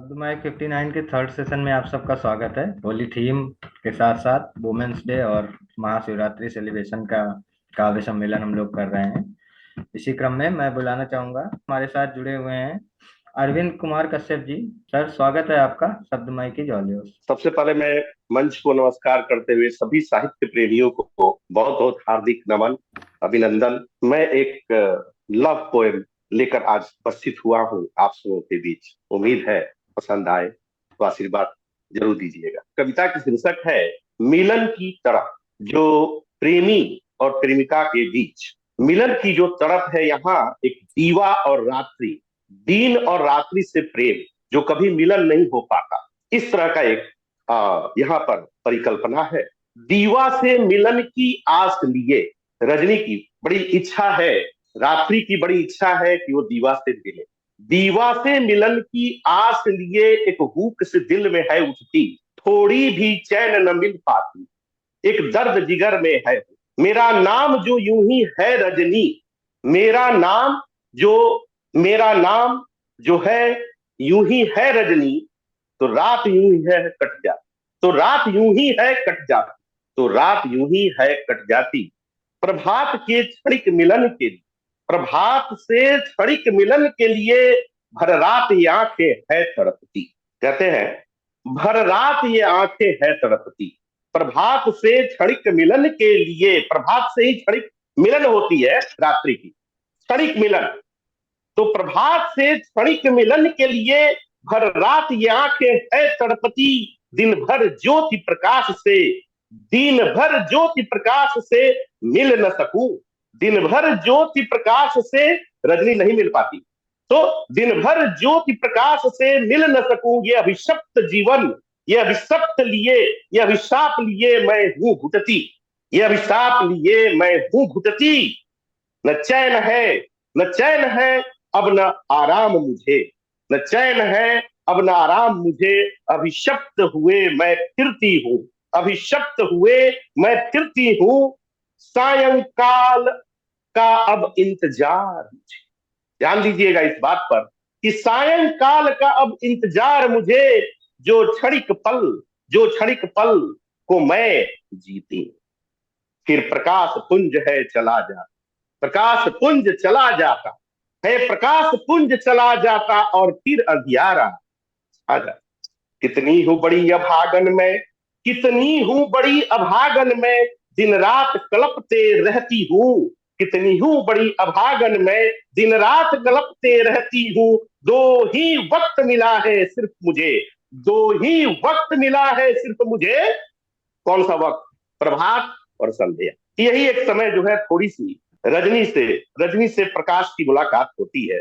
अब माइक 59 के third session में आप सबका स्वागत है। होली थीम के साथ साथ वुमेन्स डे और महाशिवरात्रि सेलिब्रेशन का काव्य सम्मेलन हम लोग कर रहे हैं। इसी क्रम में मैं बुलाना चाहूंगा, हमारे साथ जुड़े हुए हैं अरविंद कुमार कश्यप जी। सर, स्वागत है आपका शब्द माइकी जॉलियोस। सबसे पहले मैं मंच को नमस्कार करते हुए सभी साहित्य प्रेमियों को बहुत बहुत हार्दिक नमन, अभिनंदन। मैं एक लव पोएम लेकर आज उपस्थित हुआ हूँ आप सबों के बीच। उम्मीद है पसंद आए तो आशीर्वाद जरूर दीजिएगा। कविता की शीर्षक है मिलन की तड़प। जो प्रेमी और प्रेमिका के बीच मिलन की जो तड़प है, यहाँ एक दीवा और रात्रि, दिन और रात्रि से प्रेम जो कभी मिलन नहीं हो पाता, इस तरह का एक यहाँ पर परिकल्पना है। दीवा से मिलन की आस लिए रजनी की बड़ी इच्छा है, रात्रि की बड़ी इच्छा है कि वो दीवा से मिले। दीवा से मिलन की आस लिए एक हुक से दिल में है उठती, थोड़ी भी चैन न मिल पाती, एक दर्द जिगर में है। मेरा नाम जो यूं ही है रजनी, मेरा नाम जो मेरा नाम जो है यूं ही है रजनी, तो रात यूं ही है कट जाती, तो रात यूं ही है कट जाती, तो रात यूं ही है कट जाती। प्रभात के क्षणिक मिलन के लिए, प्रभात से क्षणिक मिलन के लिए भर रात ये आंखें है तड़पती। कहते हैं भर रात ये आंखें है तड़पती। प्रभात से क्षणिक मिलन के लिए, प्रभात से ही क्षणिक मिलन होती है रात्रि की, क्षणिक मिलन। तो प्रभात से क्षणिक मिलन के लिए भर रात ये आंखें है तड़पती। दिन भर ज्योति प्रकाश से, दिन भर ज्योति प्रकाश से मिल न सकूं, दिन भर ज्योति प्रकाश से रजनी नहीं मिल पाती, तो दिन भर ज्योति प्रकाश से मिल न सकूं। ये अभिशप्त जीवन, ये अभिशप्त लिए, ये अभिशाप लिए मैं हूं घुटती, ये अभिशाप लिए मैं हूं घुटती। न चैन है, न चैन है अब न आराम मुझे, न चैन है अब न आराम मुझे। अभिशप्त हुए मैं फिरती हूँ, अभिशप्त हुए मैं फिरती हूँ। सायंकाल का अब इंतजार मुझे। ध्यान दीजिएगा इस बात पर कि सायंकाल का अब इंतजार मुझे। जो क्षणिक पल, जो क्षणिक पल को मैं जीती, फिर प्रकाश पुंज है चला जाता, प्रकाश पुंज चला जाता है, प्रकाश पुंज चला जाता और फिर अंधियारा आ जाता। कितनी हूं बड़ी अभागन में, कितनी हूं बड़ी अभागन में, दिन रात कलपते रहती हूँ। कितनी हूं बड़ी अभागन में, दिन रात कलपते रहती हूँ। दो ही वक्त मिला है सिर्फ मुझे, दो ही वक्त मिला है सिर्फ मुझे। कौन सा वक्त? प्रभात और संध्या। यही एक समय जो है थोड़ी सी रजनी से, रजनी से प्रकाश की मुलाकात होती है।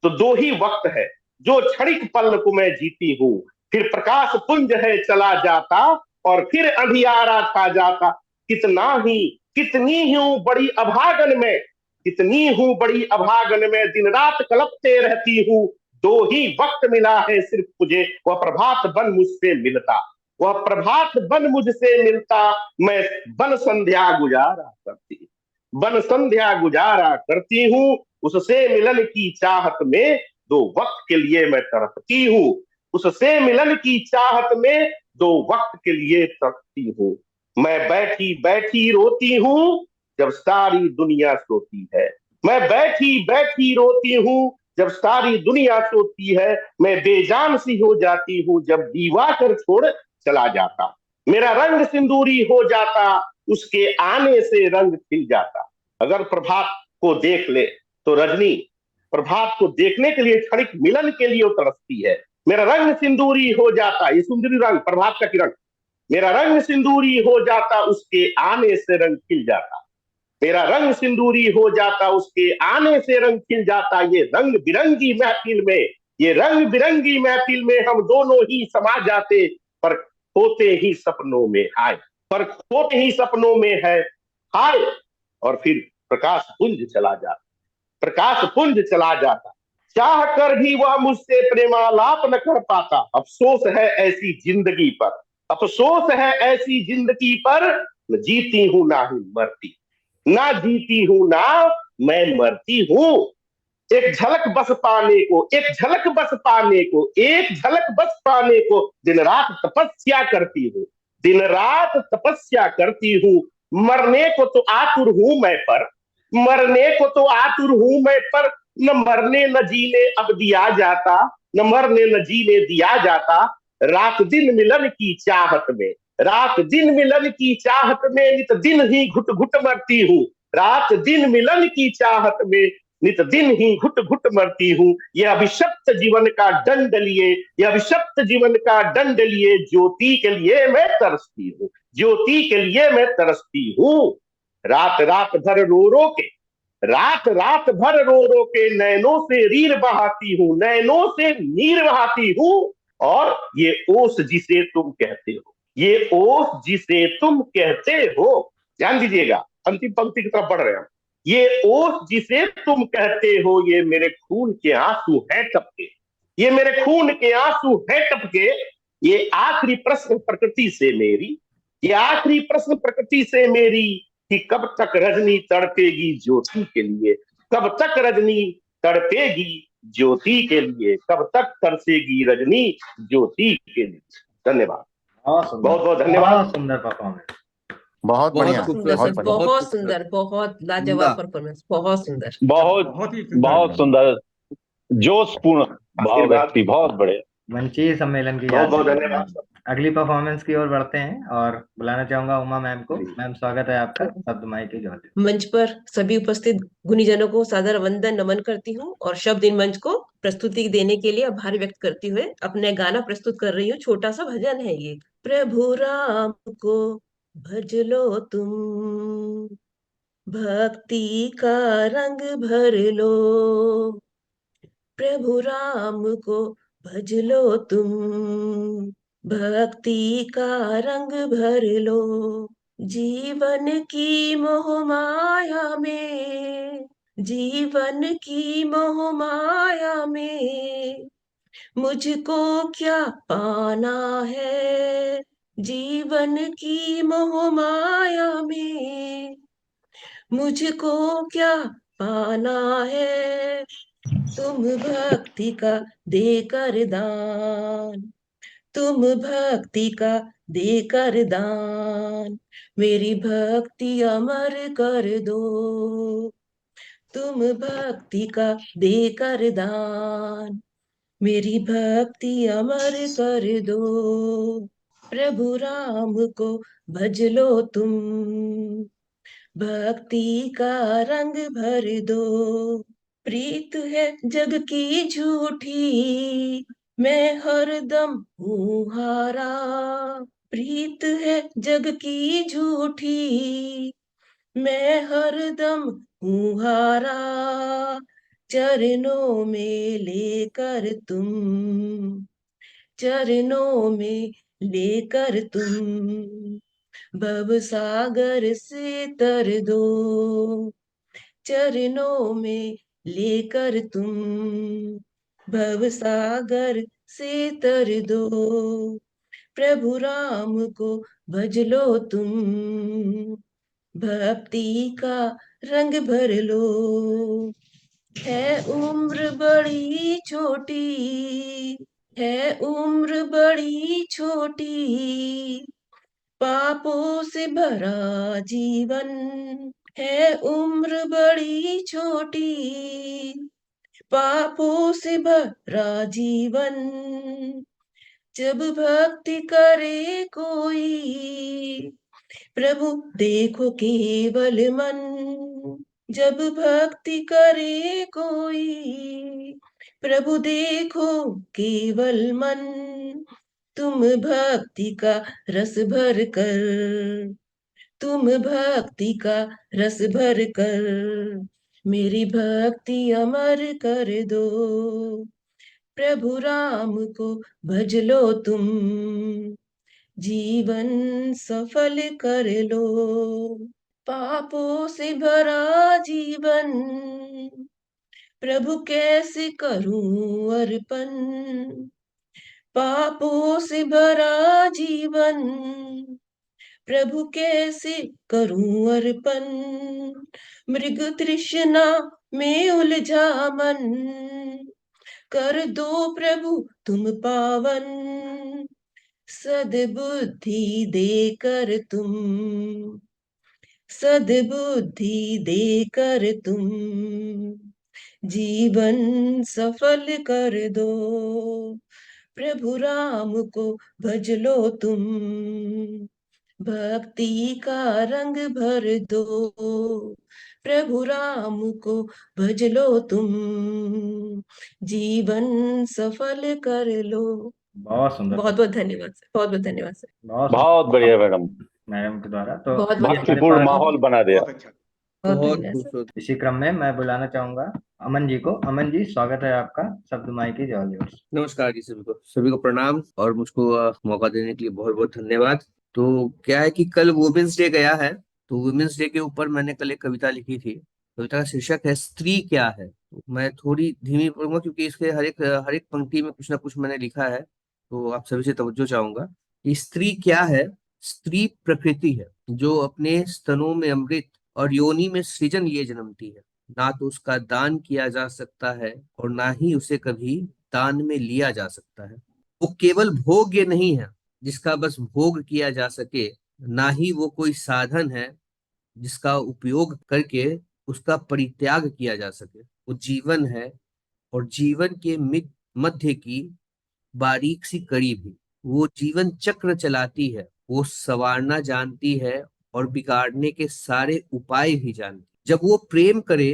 तो दो ही वक्त है, जो क्षणिक पल को मैं जीती हूँ, फिर प्रकाश पुंज है चला जाता और फिर अंधियारा छा जाता। कितना ही, कितनी हूं बड़ी अभागन में, कितनी हूं बड़ी अभागन में, दिन रात कलपते रहती हूँ। दो ही वक्त मिला है सिर्फ मुझे, वह प्रभात बन मुझसे मिलता, वह प्रभात बन मुझसे मिलता। मैं बन संध्या गुजारा करती, बन संध्या गुजारा करती हूँ। उससे मिलन की चाहत में दो वक्त के लिए मैं तड़पती हूँ, उससे मिलन की चाहत में दो वक्त के लिए तड़पती हूँ। मैं बैठी बैठी रोती हूँ जब सारी दुनिया सोती है, मैं बैठी बैठी रोती हूँ जब सारी दुनिया सोती है। मैं बेजान सी हो जाती हूँ जब दीवा कर छोड़ चला जाता। मेरा रंग सिंदूरी हो जाता, उसके आने से रंग खिल जाता। अगर प्रभात को देख ले तो रजनी प्रभात को देखने के लिए, क्षणिक मिलन के लिए तरसती है। मेरा रंग सिंदूरी हो जाता, ये सुंदरी रंग प्रभात का किरण, मेरा रंग सिंदूरी हो जाता, उसके आने से रंग खिल जाता। मेरा रंग सिंदूरी हो जाता, उसके आने से रंग खिल जाता। ये रंग बिरंगी महफिल में, ये रंग बिरंगी महफिल में हम दोनों ही समा जाते, पर खोते ही सपनों में हाय, पर खोते ही सपनों में है हाय। और फिर प्रकाश पुंज चला जाता, प्रकाश पुंज चला जाता। चाह कर भी वह मुझसे प्रेमालाप न कर पाता। अफसोस है ऐसी जिंदगी पर, अफसोस है ऐसी जिंदगी पर। न जीती हूं ना ही मरती, ना जीती हूं ना मैं मरती हूं। एक झलक बस पाने को, एक झलक बस पाने को, एक झलक बस पाने को दिन रात तपस्या करती हूँ, दिन रात तपस्या करती हूँ। मरने को तो आतुर हूं मैं पर, मरने को तो आतुर हूं मैं पर, न मरने न जीने अब दिया जाता, न मरने न जीने दिया जाता। रात दिन मिलन की चाहत में, रात दिन मिलन की चाहत में नित दिन ही घुट घुट मरती हूँ, रात दिन मिलन की चाहत में नित दिन ही घुट घुट मरती हूँ। यह अभिशप्त जीवन का दंड लिए, यह अभिशप्त जीवन का दंड लिए ज्योति के लिए मैं तरसती हूँ, ज्योति के लिए मैं तरसती हूँ। रात रात भर रो रो के, रात रात भर रो रो के नैनों से रीर बहाती हूँ, नैनों से नीर बहाती हूँ। और ये ओस जिसे तुम कहते हो, ये ओस जिसे तुम कहते हो, ध्यान दीजिएगा, अंतिम पंक्ति की तरफ बढ़ रहे हैं। ये ओस जिसे तुम कहते हो, ये मेरे खून के आंसू हैं टपके, ये मेरे खून के आंसू हैं टपके। ये आखिरी प्रश्न प्रकृति से मेरी, ये आखिरी प्रश्न प्रकृति से मेरी, कि कब तक रजनी तड़पेगी ज्योति के लिए, कब तक रजनी तड़पेगी ज्योति के लिए, कब तक तरसेगी रजनी ज्योति के लिए। धन्यवाद, बहुत सुंदर, बहुत बहुत धन्यवाद। बहुत सुंदर परफॉर्मेंस। बहुत बढ़िया, बहुत सुंदर बहुत सर, बढ़िया। बहुत सुंदर, बहुत लाजवाब परफॉर्मेंस, बहुत सुंदर, बहुत बहुत सुंदर, जोशपूर्ण भाव आशीर्वाद, व्यक्ति, बहुत बढ़िया। मंचीय सम्मेलन की बहुत याद बहुत में धन्यवाद। अगली परफॉर्मेंस की ओर बढ़ते हैं और बुलाना चाहूंगा उमा मैम को। मैम स्वागत है आपका, शब्द माई की ज्वाला। मंच पर सभी उपस्थित गुणीजनों को सादर वंदन नमन करती हूँ और शब्द इन मंच को प्रस्तुति देने के लिए आभार व्यक्त करते हुए अपने गाना प्रस्तुत कर रही हूँ। छोटा सा भजन है ये। प्रभु राम को भज लो तुम, भक्ति का रंग भर लो, प्रभु राम को भज लो तुम, भक्ति का रंग भर लो। जीवन की मोह माया में, जीवन की मोह माया में मुझको क्या पाना है, जीवन की मोह माया में मुझको क्या पाना है। तुम भक्ति का देकर दान, तुम भक्ति का देकर दान, मेरी भक्ति अमर कर दो, तुम भक्ति का देकर दान, मेरी भक्ति अमर कर दो। प्रभु राम को भज लो तुम, भक्ति का रंग भर दो। प्रीत है जग की झूठी, मैं हरदम हूँ हारा, प्रीत है जग की झूठी, मैं हरदम हूँ हारा। चरणों में लेकर तुम, चरणों में लेकर तुम भव सागर से तर दो, चरणों में लेकर तुम भव सागर से तर दो। प्रभु राम को भज लो तुम, भक्ति का रंग भर लो। है उम्र बड़ी छोटी, है उम्र बड़ी छोटी, पापों से भरा जीवन, है उम्र बड़ी छोटी, पापों से भरा जीवन। जब भक्ति करे कोई, प्रभु देखो केवल मन, जब भक्ति करे कोई, प्रभु देखो केवल मन। तुम भक्ति का रस भर कर, तुम भक्ति का रस भर कर, मेरी भक्ति अमर कर दो। प्रभु राम को भज लो तुम, जीवन सफल कर लो। पापों से भरा जीवन, प्रभु कैसे करूं अर्पण, पापों से भरा जीवन, प्रभु कैसे करूं अर्पण। मृग तृष्णा में उलझा मन, कर दो प्रभु तुम पावन, सद्बुद्धि देकर तुम, सद्बुद्धि देकर तुम जीवन सफल कर दो। प्रभु राम को भज लो तुम, भक्ति का रंग भर दो। प्रभु राम को भज लो तुम, जीवन सफल कर लो। बहुत सुंदर बहुत बहुत धन्यवाद सर, बहुत बहुत धन्यवाद सर। बहुत बहुत सुंदर बढ़िया मैडम, मैडम के द्वारा। तो बहुत अभी बहुत हमारे भक्तिपूर्ण पास माहौल बना दिया। बहुत अच्छा। बहुत बहुत धन्यवाद सर। खूबसूरत। इसी क्रम में मैं बुलाना चाहूंगा अमन जी को। अमन जी, स्वागत है आपका शब्द माई की जय। नमस्कार जी, सभी को प्रणाम और मुझको मौका देने के लिए बहुत बहुत धन्यवाद। तो क्या है कि कल वुमेन्स डे गया है, तो वुमेन्स डे के ऊपर मैंने कल एक कविता लिखी थी। कविता का शीर्षक है स्त्री क्या है। तो मैं थोड़ी धीमी पढ़ूंगा क्योंकि इसके हर एक पंक्ति में कुछ ना कुछ मैंने लिखा है, तो आप सभी से तवज्जो चाहूंगा कि स्त्री क्या है। स्त्री प्रकृति है जो अपने स्तनों में अमृत और योनि में सृजन लिए जन्मती है। ना तो उसका दान किया जा सकता है और ना ही उसे कभी दान में लिया जा सकता है। वो केवल भोग्य नहीं है जिसका बस भोग किया जा सके, ना ही वो कोई साधन है जिसका उपयोग करके उसका परित्याग किया जा सके। वो जीवन है और जीवन के मध्य की बारीक सी कड़ी भी। वो जीवन चक्र चलाती है, वो संवारना जानती है और बिगाड़ने के सारे उपाय भी जानती है। जब वो प्रेम करे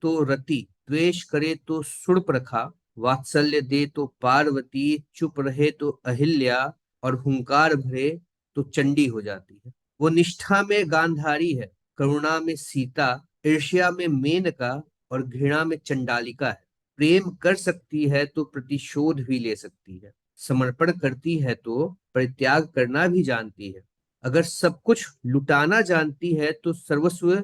तो रति, द्वेष करे तो शूर्पणखा, वात्सल्य दे तो पार्वती, चुप रहे तो अहिल्या और हुंकार भरे तो चंडी हो जाती है। वो निष्ठा में गांधारी है, करुणा में सीता, ईर्ष्या में मेनका और घृणा में चंडालिका है। प्रेम कर सकती है तो प्रतिशोध भी ले सकती है, समर्पण करती है तो परित्याग करना भी जानती है। अगर सब कुछ लुटाना जानती है तो सर्वस्व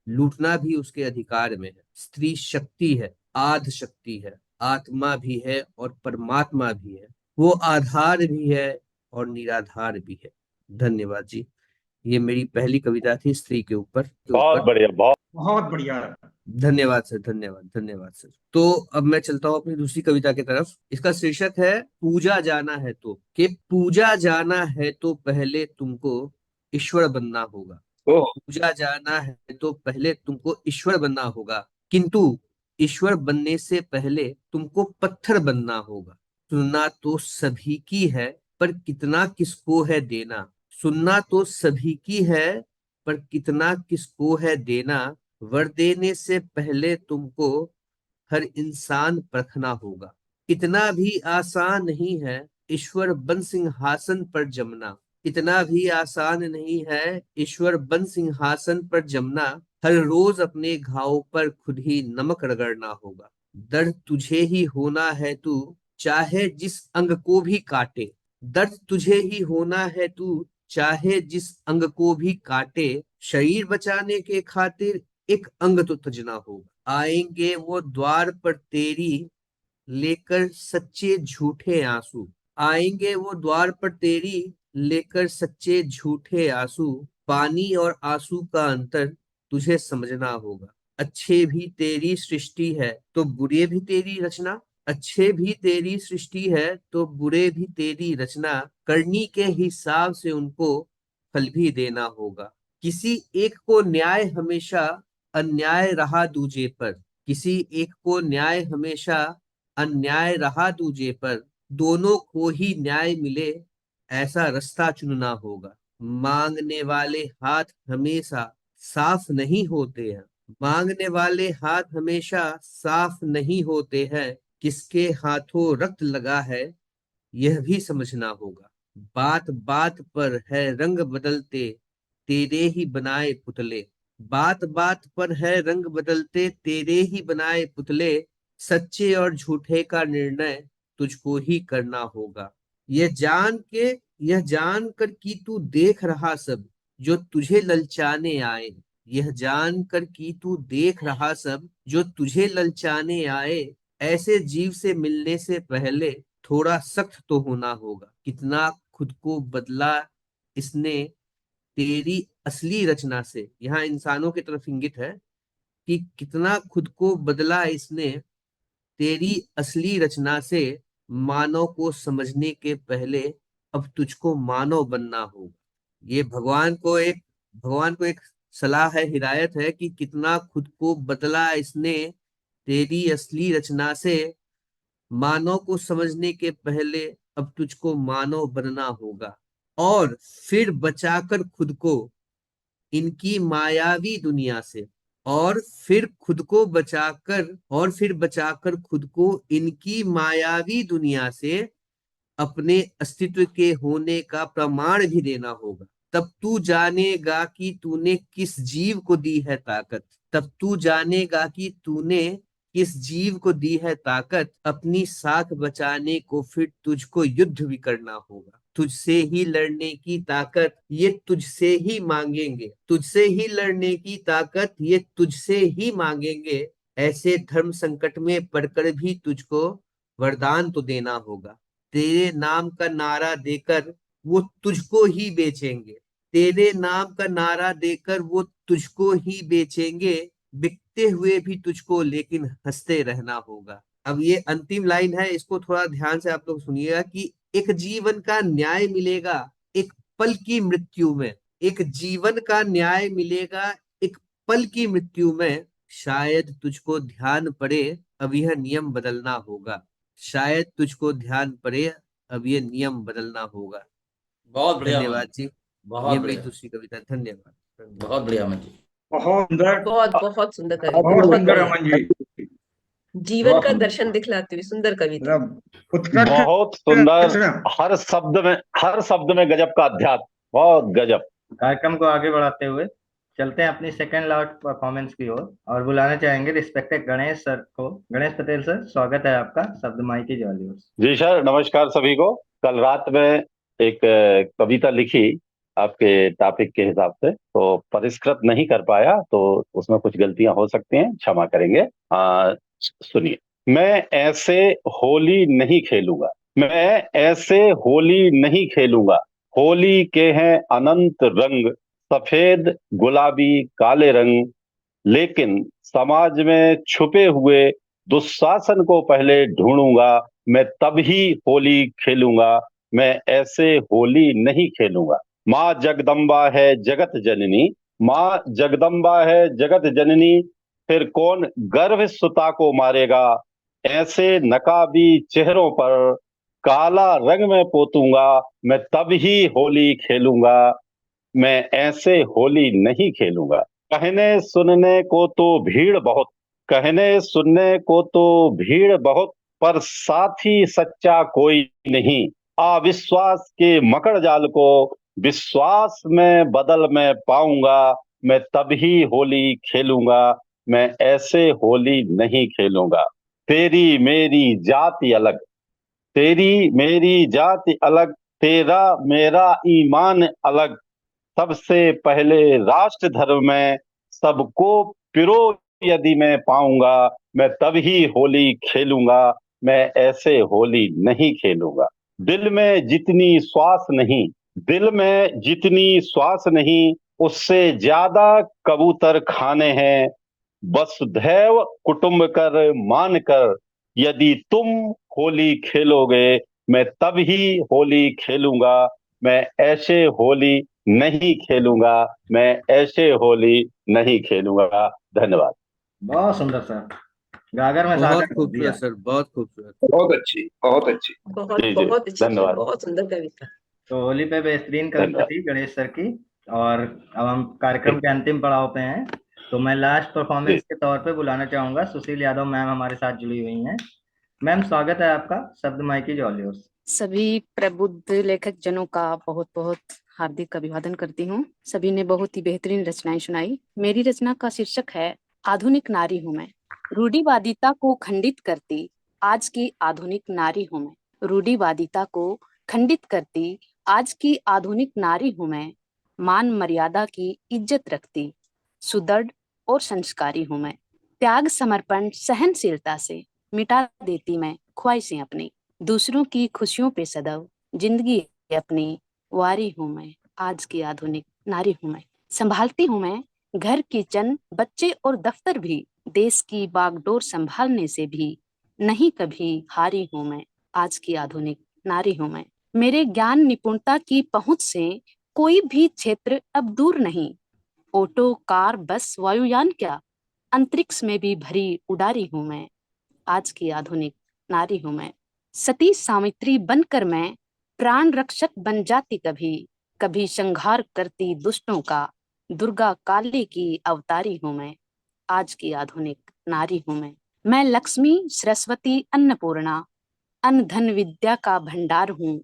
लूटना भी उसके अधिकार में है। स्त्री शक्ति है, आध शक्ति है, आत्मा भी है और परमात्मा भी है। वो आधार भी है और निराधार भी है। धन्यवाद जी। ये मेरी पहली कविता थी स्त्री के ऊपर। बहुत बढ़िया, बहुत बहुत बढ़िया। धन्यवाद सर, धन्यवाद धन्यवाद सर। तो अब मैं चलता हूँ अपनी दूसरी कविता की तरफ। इसका शीर्षक है पूजा जाना है तो। कि पूजा जाना है तो पहले तुमको ईश्वर बनना होगा। ओह, पूजा जाना है तो पहले तुमको ईश्वर बनना होगा, किंतु ईश्वर बनने से पहले तुमको पत्थर बनना होगा। सुनना तो सभी की है पर कितना किसको है देना। सुनना तो सभी की है पर कितना किसको है देना। वर देने से पहले तुमको हर इंसान परखना होगा। इतना भी आसान नहीं है ईश्वर बन सिंहासन पर जमना। इतना भी आसान नहीं है ईश्वर बन सिंहासन पर जमना। हर रोज अपने घाव पर खुद ही नमक रगड़ना होगा। दर्द तुझे ही होना है तू चाहे जिस अंग को भी काटे। दर्द तुझे ही होना है तू चाहे जिस अंग को भी काटे। शरीर बचाने के खातिर एक अंग तो तजना होगा। आएंगे वो द्वार पर तेरी लेकर सच्चे झूठे आंसू। आएंगे वो द्वार पर तेरी लेकर सच्चे झूठे आंसू। पानी और आंसू का अंतर तुझे समझना होगा। अच्छे भी तेरी सृष्टि है तो बुरे भी तेरी रचना। अच्छे भी तेरी सृष्टि है तो बुरे भी तेरी रचना। करनी के हिसाब से उनको फल भी देना होगा। किसी एक को न्याय हमेशा अन्याय रहा दूजे पर। किसी एक को न्याय हमेशा अन्याय रहा दूजे पर। दोनों को ही न्याय मिले ऐसा रास्ता चुनना होगा। मांगने वाले हाथ हमेशा साफ नहीं होते हैं। मांगने वाले हाथ हमेशा साफ नहीं होते हैं। किसके हाथों रक्त लगा है यह भी समझना होगा। बात बात पर है रंग बदलते तेरे ही बनाए पुतले। बात बात पर है रंग बदलते तेरे ही बनाए पुतले। सच्चे और झूठे का निर्णय तुझको ही करना होगा। यह जान कर कि तू देख रहा सब जो तुझे ललचाने आए। यह जान कर कि तू देख रहा सब जो तुझे ललचाने आए। ऐसे जीव से मिलने से पहले थोड़ा सख्त तो होना होगा। कितना खुद को बदला इसने तेरी असली रचना से। यहाँ इंसानों की तरफ इंगित है कि कितना खुद को बदला इसने तेरी असली रचना से। मानव को समझने के पहले अब तुझको मानव बनना होगा। ये भगवान को एक सलाह है, हिदायत है कि कितना खुद को बदला इसने तेरी असली रचना से। मानव को समझने के पहले अब तुझको मानव बनना होगा, और फिर बचाकर खुद को इनकी मायावी दुनिया से। और फिर बचाकर खुद को इनकी मायावी दुनिया से अपने अस्तित्व के होने का प्रमाण भी देना होगा। तब तू जानेगा कि तूने किस जीव को दी है ताकत। तब तू जानेगा कि तूने किस जीव को दी है ताकत। अपनी साख बचाने को फिर तुझको युद्ध भी करना होगा। तुझसे ही लड़ने की ताकत ये तुझसे ही मांगेंगे। तुझसे ही लड़ने की ताकत ये तुझसे ही मांगेंगे। ऐसे धर्म संकट में पड़कर भी तुझको वरदान तो देना होगा। तेरे नाम का नारा देकर वो तुझको ही बेचेंगे। तेरे नाम का नारा देकर वो तुझको ही बेचेंगे। बिकते हुए भी तुझको लेकिन हंसते रहना होगा। अब ये अंतिम लाइन है, इसको थोड़ा ध्यान से आप लोग सुनिएगा कि एक जीवन का न्याय मिलेगा एक पल की मृत्यु में। एक जीवन का न्याय मिलेगा एक पल की मृत्यु में। शायद तुझको ध्यान पड़े अब यह नियम बदलना होगा। शायद तुझको ध्यान पड़े अब ये नियम बदलना होगा। बहुत बढ़िया धन्यवाद अमन, जी। ये बहुत मेरी बढ़िया, दूसरी कविता। धन्यवाद। बहुत बढ़िया अमन जी। बहुत सुंदर, बहुत बहुत सुंदर कविता, बहुत बहुत सुंदर बढ़िया। अमन जी, जीवन बहुत का सुंदर, दर्शन दिखलाती हुई सुंदर कविता। मतलब उत्कृष्ट बहुत सुंदर। रचना। हर शब्द में गजब का अध्यात्म। बहुत गजब। कार्यक्रम को आगे बढ़ाते हुए चलते हैं अपनी सेकंड लाउड परफॉर्मेंस की ओर और बुलाना चाहेंगे रिस्पेक्टेड गणेश सर को। गणेश पटेल सर, स्वागत है आपका शब्द माई की ज्वाली। जी सर, नमस्कार सभी को। कल रात में एक कविता लिखी आपके टॉपिक के हिसाब से, तो परिष्कृत नहीं कर पाया, तो उसमें कुछ गलतियां हो सकती हैं, क्षमा करेंगे। सुनिए। मैं ऐसे होली नहीं खेलूंगा। मैं ऐसे होली नहीं खेलूंगा। होली के हैं अनंत रंग, सफेद गुलाबी काले रंग। लेकिन समाज में छुपे हुए दुशासन को पहले ढूंढूंगा। मैं तब ही होली खेलूंगा। मैं ऐसे होली नहीं खेलूंगा। माँ जगदम्बा है जगत जननी। माँ जगदम्बा है जगत जननी। फिर कौन गर्भ सुता को मारेगा। ऐसे नकाबी चेहरों पर काला रंग में पोतूंगा। मैं तब ही होली खेलूंगा। मैं ऐसे होली नहीं खेलूंगा। कहने सुनने को तो भीड़ बहुत। कहने सुनने को तो भीड़ बहुत, पर साथी सच्चा कोई नहीं। अविश्वास के मकड़ जाल को विश्वास में बदल मैं पाऊंगा। मैं तभी होली खेलूंगा। मैं ऐसे होली नहीं खेलूंगा। तेरी मेरी जाति अलग। तेरी मेरी जाति अलग। तेरा मेरा ईमान अलग। सबसे पहले राष्ट्र धर्म में सबको पिरो यदि मैं पाऊंगा। मैं तभी होली खेलूंगा। मैं ऐसे होली नहीं खेलूंगा। दिल में जितनी श्वास नहीं। दिल में जितनी श्वास नहीं, उससे ज्यादा कबूतर खाने हैं। वसुधैव कुटुंबकर मानकर यदि तुम होली खेलोगे, मैं तभी होली खेलूंगा। मैं ऐसे होली नहीं खेलूंगा। मैं ऐसे होली नहीं खेलूंगा। धन्यवाद। बहुत सुंदर सर, गागर में बहुत सागर भर दिया। खूबसूरत सर, बहुत खूबसूरत। बहुत अच्छी, बहुत अच्छी। बहुत जी जी, बहुत अच्छी, धन्यवाद। बहुत सुंदर कविता। तो होली पे बेहतरीन कविता धन्यवाद। थी गणेश सर की। और अब हम कार्यक्रम के अंतिम पड़ाव पे हैं, तो मैं लास्ट परफॉर्मेंस के तौर पे बुलाना चाहूंगा सुशील यादव मैम, हमारे साथ जुड़ी हुई हैं। मैम, स्वागत है आपका शब्द माई की ज्वाली। सभी प्रबुद्ध लेखक जनों का बहुत बहुत हार्दिक अभिवादन करती हूँ। सभी ने बहुत ही बेहतरीन रचनाएं सुनाई। मेरी रचना का शीर्षक है आधुनिक नारी हूँ मैं। रूढ़िवादिता को खंडित करती आज की आधुनिक नारी हूँ मैं। रूढ़िवादिता को खंडित करती आज की आधुनिक नारी हूँ मैं। मान मर्यादा की इज्जत रखती सुदृढ़ और संस्कारी हूँ मैं। त्याग समर्पण सहनशीलता से मिटा देती मैं ख्वाहिशें अपनी। दूसरों की खुशियों पे सदैव जिंदगी अपनी वारी हूँ मैं। आज की आधुनिक नारी हूँ मैं। संभालती हूँ मैं घर किचन बच्चे और दफ्तर भी, देश की बागडोर संभालने से भी नहीं कभी हारी हूं मैं। आज की आधुनिक नारी हूं मैं। मेरे ज्ञान निपुणता की पहुंच से कोई भी क्षेत्र अब दूर नहीं। ऑटो कार बस वायुयान क्या, अंतरिक्ष में भी भरी उड़ारी हूं मैं। आज की आधुनिक नारी हूं मैं। सती सावित्री बनकर मैं प्राण रक्षक बन जाती कभी, कभी संहार करती दुष्टों का, दुर्गा काली की अवतारी हूं मैं। आज की आधुनिक नारी हूं मैं लक्ष्मी सरस्वती अन्नपूर्णा, अन्न धन विद्या का भंडार हूँ।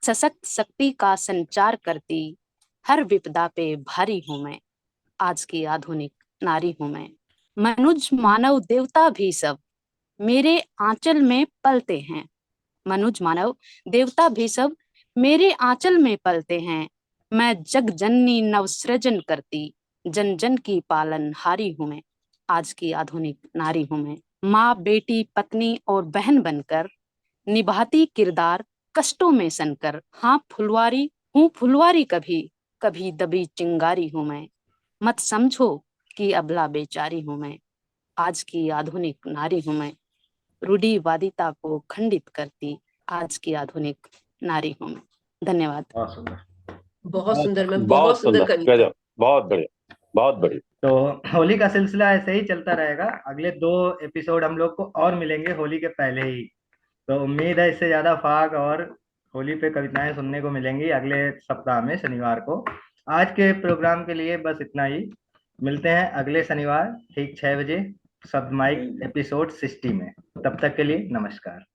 सशक्त शक्ति का संचार करती, हर विपदा पे भारी हूं मैं। आज की आधुनिक नारी हूं मैं। मनुज मानव देवता भी सब मेरे आंचल में पलते हैं। मनुज मानव देवता भी सब मेरे आंचल में पलते हैं। मैं जग जननी नवसृजन करती, जन जन की पालनहारी हूं मैं। आज की आधुनिक नारी हूं मैं। माँ बेटी पत्नी और बहन बनकर निभाती किरदार कष्टों में सनकर। हाँ फुलवारी हूँ फुलवारी, कभी कभी दबी चिंगारी हूं मैं। मत समझो कि अबला बेचारी हूं मैं। आज की आधुनिक नारी हूं मैं। रूढ़िवादिता को खंडित करती, आज की आधुनिक नारी हूं मैं। धन्यवाद। बहुत सुंदर। बहुत सुंदर मैम, बहुत बहुत सुंदर सुंदर, कविता। गजब, बहुत बढ़िया, बहुत बढ़िया। तो होली का सिलसिला ऐसे ही चलता रहेगा। अगले 2 एपिसोड हम लोग को और मिलेंगे होली के पहले ही। तो उम्मीद है इससे ज्यादा फाग और होली पे कविताएं सुनने को मिलेंगी अगले सप्ताह में शनिवार को। आज के प्रोग्राम के लिए बस इतना ही। मिलते हैं अगले शनिवार ठीक 6 बजे शब्द माइक एपिसोड 60 में। तब तक के लिए नमस्कार।